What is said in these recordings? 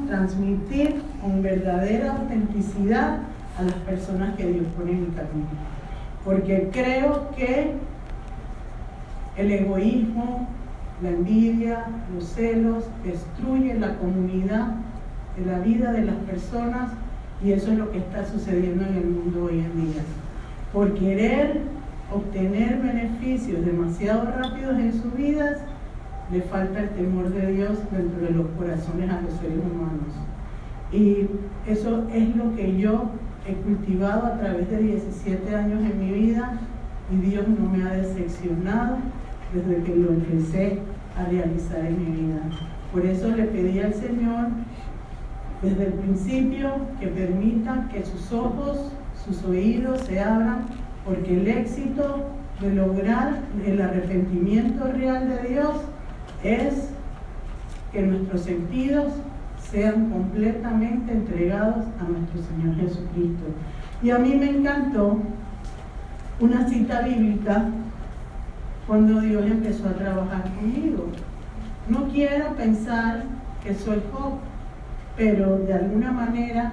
transmitir con verdadera autenticidad a las personas que Dios pone en mi camino. Porque creo que el egoísmo, la envidia, los celos destruyen la comunidad de la vida de las personas, y eso es lo que está sucediendo en el mundo hoy en día. Por querer obtener beneficios demasiado rápidos en sus vidas, le falta el temor de Dios dentro de los corazones a los seres humanos. Y eso es lo que yo he cultivado a través de 17 años en mi vida, y Dios no me ha decepcionado desde que lo empecé a realizar en mi vida. Por eso le pedí al Señor desde el principio que permita que sus ojos, sus oídos se abran, porque el éxito de lograr el arrepentimiento real de Dios es que nuestros sentidos sean completamente entregados a nuestro Señor Jesucristo. Y a mí me encantó una cita bíblica cuando Dios empezó a trabajar conmigo. No quiero pensar que soy Job, pero de alguna manera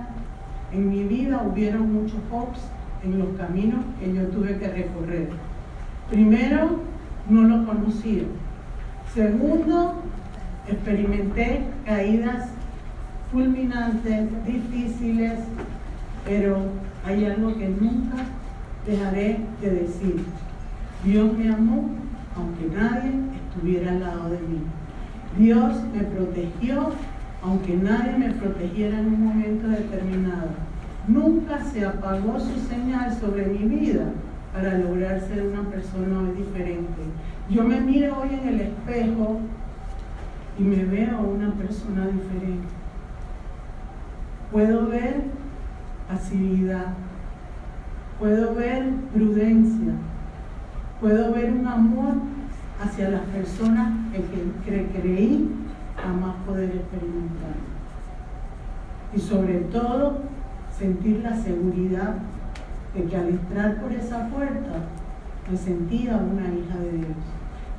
en mi vida hubieron muchos Jobs en los caminos que yo tuve que recorrer. Primero, no lo conocía. Segundo, experimenté caídas fulminantes, difíciles, pero hay algo que nunca dejaré de decir. Dios me amó aunque nadie estuviera al lado de mí. Dios me protegió aunque nadie me protegiera en un momento determinado. Nunca se apagó su señal sobre mi vida para lograr ser una persona hoy diferente. Yo me miro hoy en el espejo y me veo una persona diferente. Puedo ver pasividad, puedo ver prudencia, puedo ver un amor hacia las personas que creí jamás poder experimentar. Y sobre todo, sentir la seguridad de que al entrar por esa puerta me sentía una hija de Dios.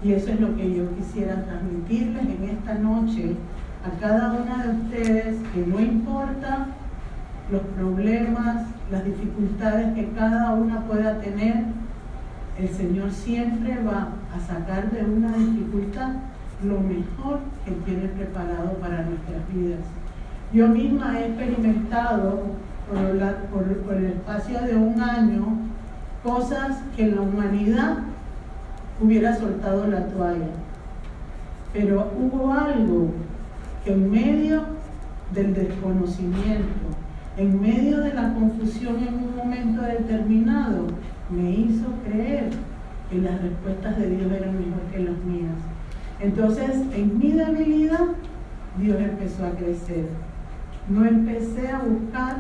Y eso es lo que yo quisiera transmitirles en esta noche a cada una de ustedes, que no importa los problemas, las dificultades que cada una pueda tener, el Señor siempre va a sacar de una dificultad lo mejor que tiene preparado para nuestras vidas. Yo misma he experimentado por el espacio de un año cosas que la humanidad hubiera soltado la toalla, pero hubo algo que en medio del desconocimiento, en medio de la confusión en un momento determinado, me hizo creer que las respuestas de Dios eran mejor que las mías. Entonces, en mi debilidad, Dios empezó a crecer. No empecé a buscar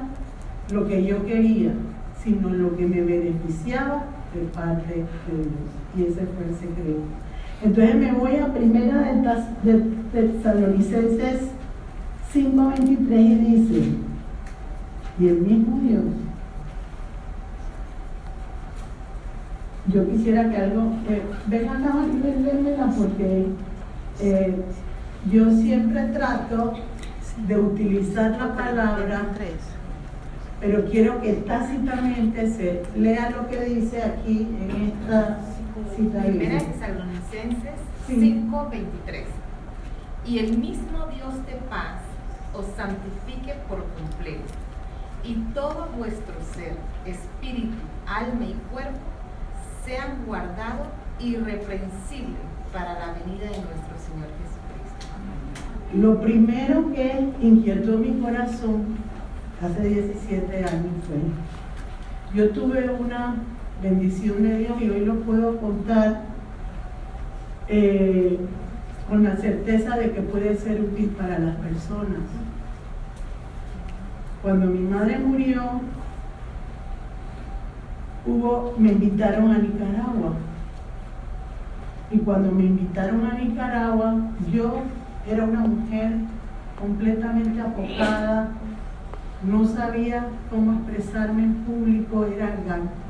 lo que yo quería, sino lo que me beneficiaba de parte de Dios. Y ese fue el secreto. Entonces me voy a primera de Tesalonicenses 5:23 y dice: y el mismo Dios. Yo quisiera que algo, ven acá y lémela, porque yo siempre trato de utilizar la palabra, pero quiero que tácitamente se lea lo que dice aquí en esta cita. Primera Tesalonicenses 5:23. Y el mismo Dios de paz os santifique por completo, y todo vuestro ser, espíritu, alma y cuerpo sean guardados irreprensibles para la venida de nuestro Señor Jesucristo. Lo primero que inquietó mi corazón hace 17 años fue: yo tuve una bendición de Dios y hoy lo puedo contar con la certeza de que puede ser útil para las personas. Cuando mi madre murió, me invitaron a Nicaragua. Y cuando me invitaron a Nicaragua, yo era una mujer completamente apocada, no sabía cómo expresarme en público,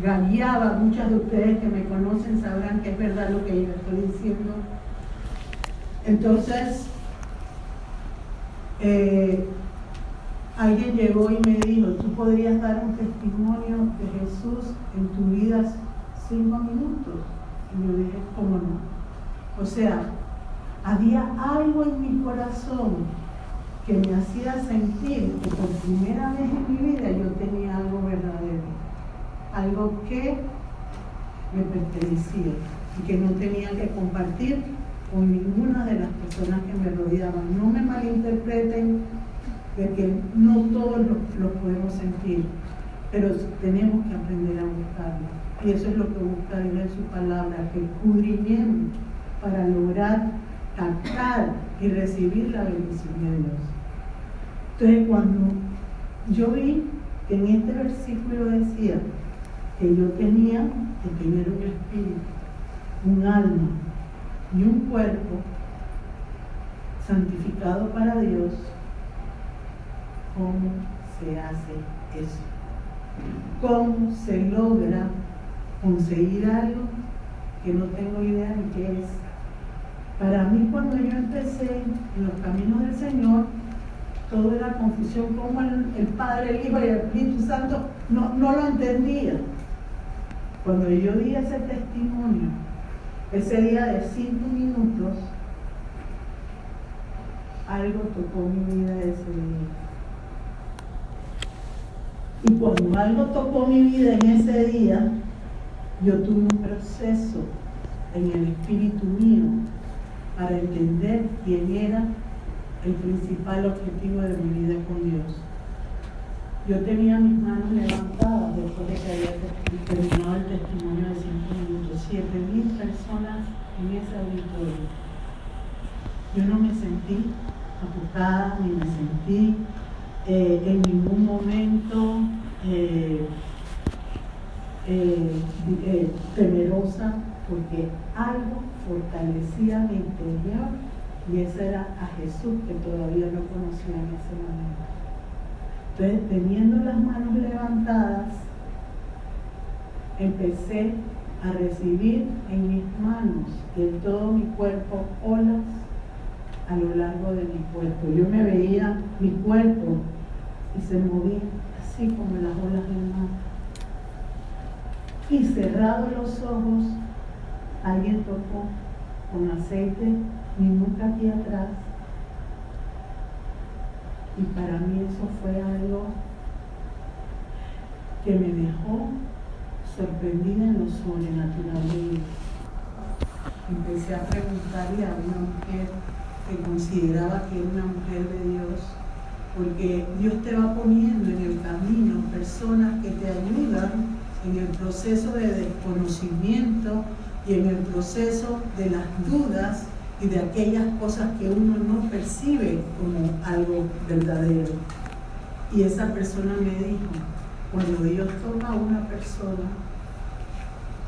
gagueaba. Muchas de ustedes que me conocen sabrán que es verdad lo que yo estoy diciendo. Entonces, alguien llegó y me dijo, ¿tú podrías dar un testimonio de Jesús en tu vida 5 minutos? Y yo dije, ¿cómo no? O sea, había algo en mi corazón que me hacía sentir que por primera vez en mi vida yo tenía algo verdadero, algo que me pertenecía y que no tenía que compartir con ninguna de las personas que me rodeaban. No me malinterpreten de que no todos lo podemos sentir, pero tenemos que aprender a buscarlo. Y eso es lo que busca Dios en su palabra, que escudriñemos para lograr captar y recibir la bendición de Dios. Entonces, cuando yo vi que en este versículo decía que yo tenía que tener un espíritu, un alma y un cuerpo santificado para Dios, ¿cómo se hace eso? ¿Cómo se logra conseguir algo que no tengo idea de qué es? Para mí, cuando yo empecé en los caminos del Señor, todo era confusión, como el Padre, el Hijo y el Espíritu Santo no lo entendía. Cuando yo di ese testimonio, ese día de 5 minutos, algo tocó mi vida ese día. Y cuando algo tocó mi vida en ese día, yo tuve un proceso en el espíritu mío para entender quién era el principal objetivo de mi vida con Dios. Yo tenía mis manos levantadas después de que había terminado el testimonio de 5 minutos, 7,000 personas en ese auditorio. Yo no me sentí apocada, ni me sentí en ningún momento temerosa, porque algo fortalecía mi interior, y ese era a Jesús, que todavía no conocía en ese momento. Entonces, teniendo las manos levantadas, empecé a recibir en mis manos y en todo mi cuerpo olas a lo largo de mi cuerpo. Yo me veía mi cuerpo y se movía así como las olas del mar. Y cerrados los ojos, alguien tocó con aceite mi nuca aquí atrás. Y para mí eso fue algo que me dejó sorprendida en lo sobrenatural de Dios. Empecé a preguntarle a una mujer que consideraba que era una mujer de Dios, porque Dios te va poniendo en el camino personas que te ayudan en el proceso de desconocimiento y en el proceso de las dudas y de aquellas cosas que uno no percibe como algo verdadero. Y esa persona me dijo, cuando Dios toca a una persona,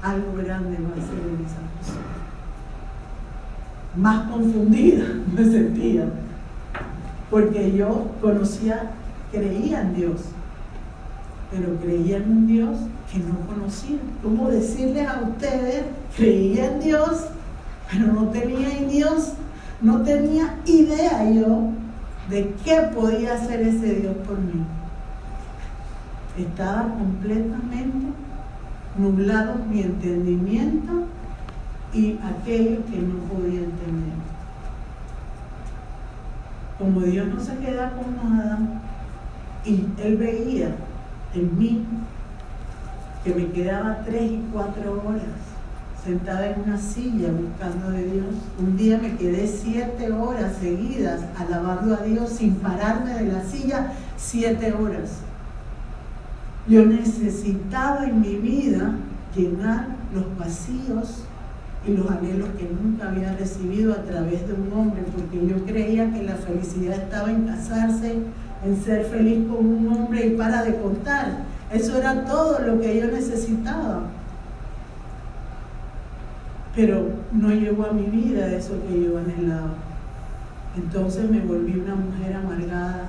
algo grande va a hacer en esa persona. Más confundida me sentía, porque yo creía en Dios, pero creía en un Dios que no conocía. ¿Cómo decirles a ustedes? Creía en Dios, pero no tenía en Dios, no tenía idea yo de qué podía hacer ese Dios por mí. Estaba completamente nublado mi entendimiento y aquello que no podía entender. Como Dios no se queda con nada, y Él veía en mí que me quedaba 3 y 4 horas sentada en una silla buscando de Dios. Un día me quedé 7 horas seguidas alabando a Dios sin pararme de la silla, 7 horas. Yo necesitaba en mi vida llenar los vacíos y los anhelos que nunca había recibido a través de un hombre, porque yo creía que la felicidad estaba en casarse, en ser feliz con un hombre y para de contar. Eso era todo lo que yo necesitaba. Pero no llegó a mi vida eso que yo anhelaba. Entonces me volví una mujer amargada,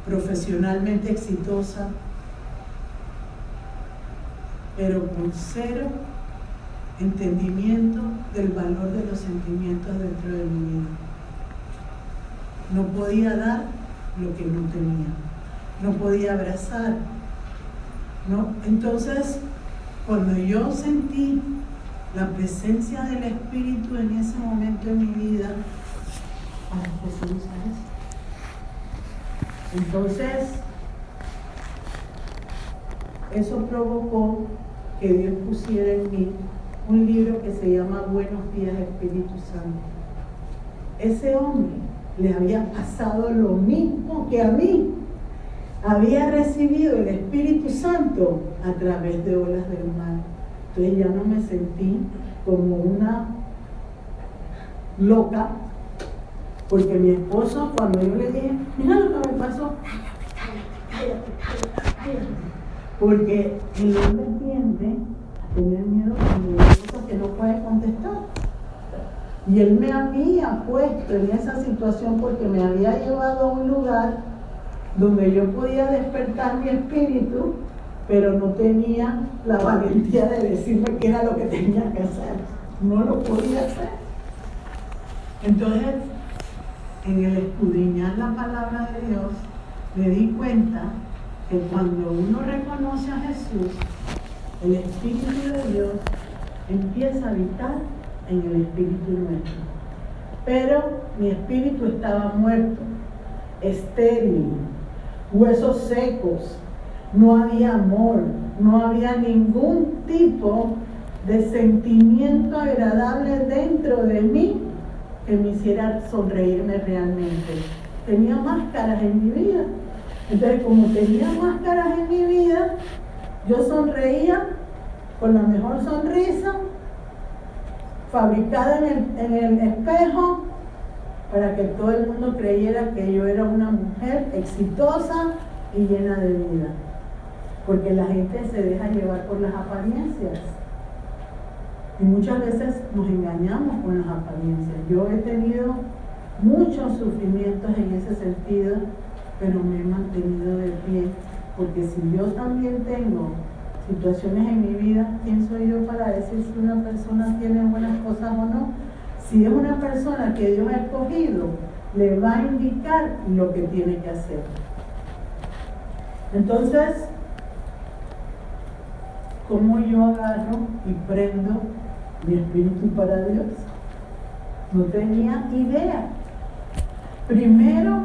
profesionalmente exitosa, pero con 0 entendimiento del valor de los sentimientos dentro de mi vida. no podía dar lo que no tenía, no podía abrazar, ¿no? Entonces, cuando yo sentí la presencia del Espíritu en ese momento en mi vida, Jesús, ¿sabes? Entonces, eso provocó que Dios pusiera en mí un libro que se llama Buenos Días, Espíritu Santo. Ese hombre le había pasado lo mismo que a mí. Había recibido el Espíritu Santo a través de olas del mar. Entonces ya no me sentí como una loca, porque mi esposo, cuando yo le dije, mira lo que me pasó, cállate, porque el hombre tiende a tener miedo cuando hay cosas que no puede contestar. Y él me había puesto en esa situación porque me había llevado a un lugar donde yo podía despertar mi espíritu, pero no tenía la valentía de decirme qué era lo que tenía que hacer. No lo podía hacer. Entonces, en el escudriñar la palabra de Dios, me di cuenta que cuando uno reconoce a Jesús, el Espíritu de Dios empieza a habitar en el espíritu nuestro. Pero mi espíritu estaba muerto, estéril, huesos secos, no había amor, no había ningún tipo de sentimiento agradable dentro de mí que me hiciera sonreírme realmente. Tenía máscaras en mi vida. Entonces, como tenía máscaras en mi vida, yo sonreía con la mejor sonrisa, fabricada en el espejo, para que todo el mundo creyera que yo era una mujer exitosa y llena de vida. Porque la gente se deja llevar por las apariencias. Y muchas veces nos engañamos con las apariencias. Yo he tenido muchos sufrimientos en ese sentido, pero me he mantenido de pie. Porque si yo también tengo situaciones en mi vida, ¿quién soy yo para decir si una persona tiene buenas cosas o no? Si es una persona que Dios ha escogido, le va a indicar lo que tiene que hacer. Entonces, ¿cómo yo agarro y prendo mi espíritu para Dios? No tenía idea. Primero,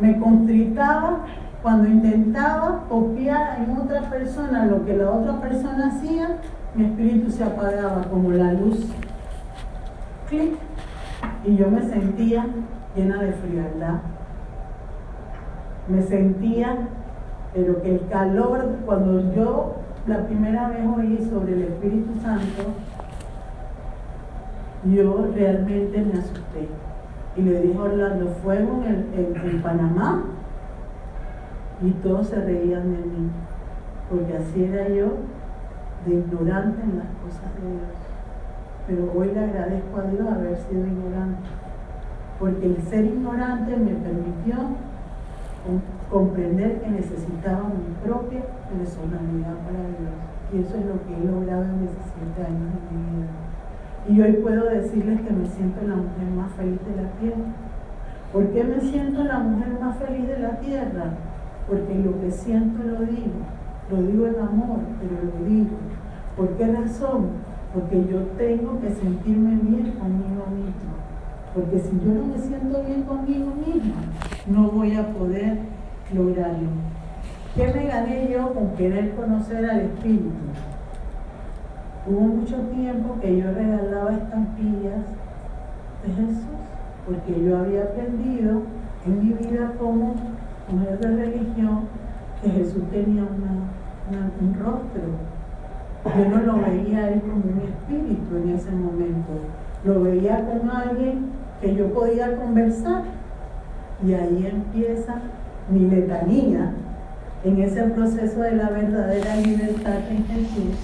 me contritaba cuando intentaba copiar en otra persona lo que la otra persona hacía. Mi espíritu se apagaba como la luz. Clic. Y yo me sentía llena de frialdad. Me sentía, pero que el calor, cuando yo la primera vez oí sobre el Espíritu Santo, yo realmente me asusté. Y le dije a Orlando, fuego en Panamá, y todos se reían de mí, porque así era yo, de ignorante en las cosas de Dios. Pero hoy le agradezco a Dios haber sido ignorante, porque el ser ignorante me permitió comprender que necesitaba mi propia personalidad para Dios. Y eso es lo que he logrado en 17 años de mi vida. Y hoy puedo decirles que me siento la mujer más feliz de la tierra. ¿Por qué me siento la mujer más feliz de la tierra? Porque lo que siento lo digo en amor, pero lo digo. ¿Por qué razón? Porque yo tengo que sentirme bien conmigo misma. Porque si yo no me siento bien conmigo misma, no voy a poder lograrlo. ¿Qué me gané yo con querer conocer al Espíritu? Hubo mucho tiempo que yo regalaba estampillas de Jesús, porque yo había aprendido en mi vida como mujer de religión que Jesús tenía un rostro. Yo no lo veía a él como un espíritu en ese momento, lo veía como alguien que yo podía conversar. Y ahí empieza mi letanía en ese proceso de la verdadera libertad en Jesús,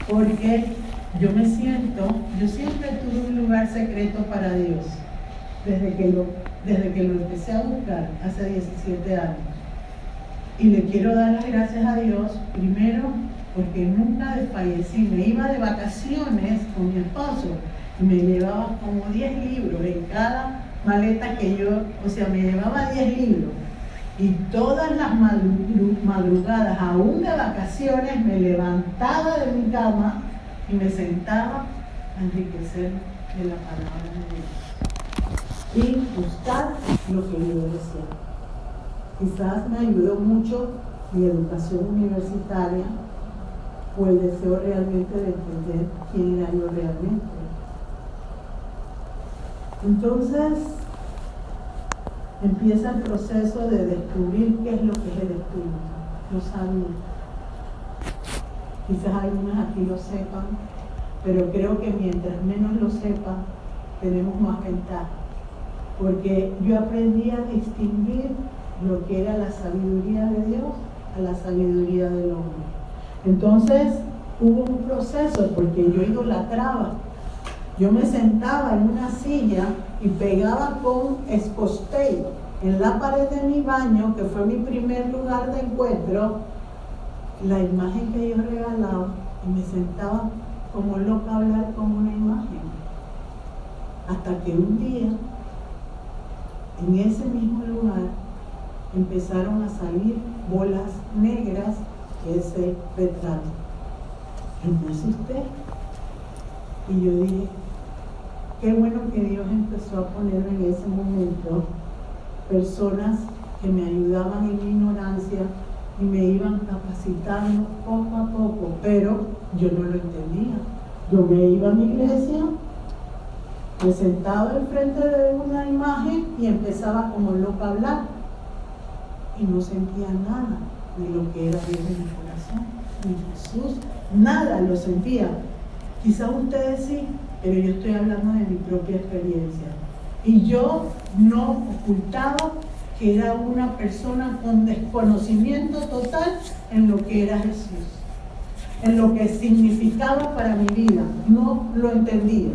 porque yo siempre tuve un lugar secreto para Dios, desde que lo empecé a buscar hace 17 años. Y le quiero dar las gracias a Dios, primero, porque nunca desfallecí. Me iba de vacaciones con mi esposo y me llevaba como 10 libros en cada maleta que yo, o sea, me llevaba 10 libros. Y todas las madrugadas, aún de vacaciones, me levantaba de mi cama y me sentaba a enriquecer de la palabra de Dios y buscar lo que yo decía. Quizás me ayudó mucho mi educación universitaria o el deseo realmente de entender quién era yo realmente. Entonces empieza el proceso de descubrir qué es lo que es el espíritu. No sabía. Quizás algunos aquí lo sepan, pero creo que mientras menos lo sepan, tenemos más ventaja. Porque yo aprendí a distinguir lo que era la sabiduría de Dios a la sabiduría del hombre. Entonces hubo un proceso porque yo idolatraba. Yo me sentaba en una silla y pegaba con escostel en la pared de mi baño, que fue mi primer lugar de encuentro, la imagen que yo regalaba, y me sentaba como loca a hablar con una imagen. Hasta que un día, en ese mismo lugar, empezaron a salir bolas negras de ese retrato. Y me asusté. Y yo dije, qué bueno que Dios empezó a poner en ese momento personas que me ayudaban en mi ignorancia y me iban capacitando poco a poco, pero yo no lo entendía. Yo me iba a mi iglesia, me sentaba enfrente de una imagen y empezaba como loca a hablar y no sentía nada de lo que era Dios en mi corazón, ni Jesús, nada lo sentía. Quizás ustedes sí, pero yo estoy hablando de mi propia experiencia. Y yo no ocultaba que era una persona con desconocimiento total en lo que era Jesús, en lo que significaba para mi vida. No lo entendía.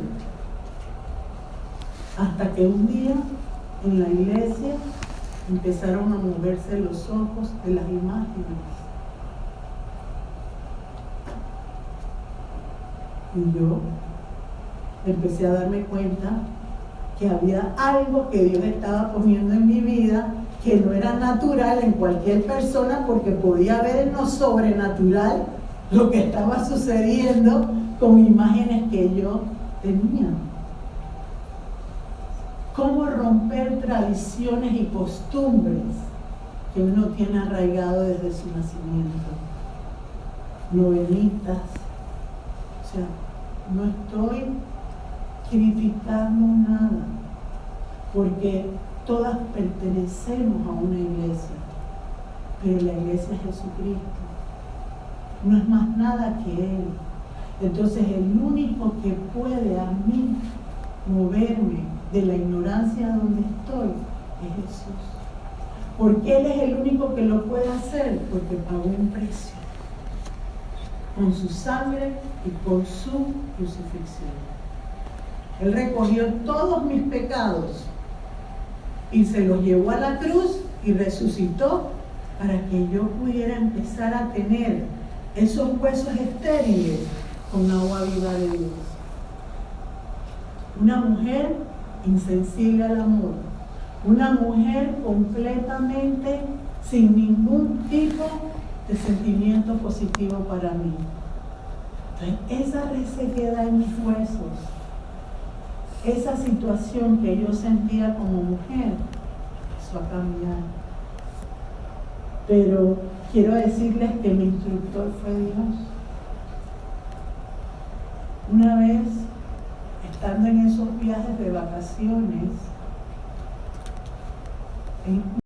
Hasta que un día en la iglesia empezaron a moverse los ojos de las imágenes. Y yo empecé a darme cuenta que había algo que Dios estaba poniendo en mi vida que no era natural en cualquier persona, porque podía ver en lo sobrenatural lo que estaba sucediendo con imágenes que yo tenía. Cómo romper tradiciones y costumbres que uno tiene arraigado desde su nacimiento. Novenitas. O sea, no estoy criticando nada, porque todas pertenecemos a una iglesia, pero la iglesia es Jesucristo. No es más nada que Él. Entonces el único que puede a mí moverme de la ignorancia donde estoy es Jesús. Porque Él es el único que lo puede hacer, porque pagó un precio con su sangre y con su crucifixión. Él recogió todos mis pecados y se los llevó a la cruz y resucitó para que yo pudiera empezar a tener esos huesos estériles con agua viva de Dios. Una mujer insensible al amor, una mujer completamente sin ningún tipo de sentimiento positivo para mí. Entonces, esa resequedad en mis huesos, esa situación que yo sentía como mujer, empezó a cambiar. Pero quiero decirles que mi instructor fue Dios. Una vez, estando en esos viajes de vacaciones,